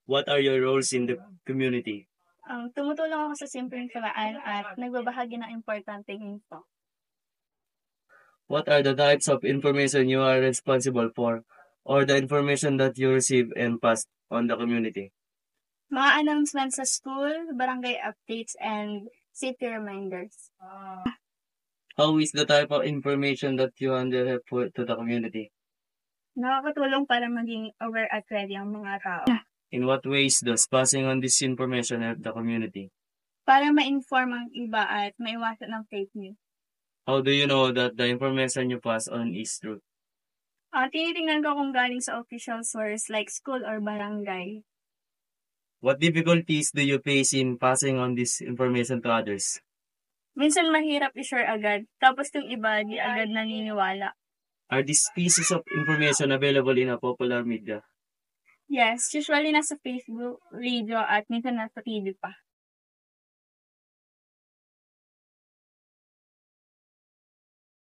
What are your roles in the community? Tumutulong ako sa simpleng paraan at nagbabahagi ng importanteng info. What are the types of information you are responsible for, or the information that you receive and pass on the community? Mga announcements sa school, barangay updates, and city reminders. How is the type of information that you handle helpful to the community? Nakakatulong para maging aware at ready ang mga tao. In what ways does passing on this information help the community? Para ma-inform ang iba at maiwasan ang fake news. How do you know that the information you pass on is true? Tinitingnan ko kung galing sa official source like school or barangay. What difficulties do you face in passing on this information to others? Minsan mahirap i-share agad, tapos yung iba di agad naniniwala. Are these pieces of information available in a popular media? Yes, usually nasa Facebook, radio at minsan nasa TV pa.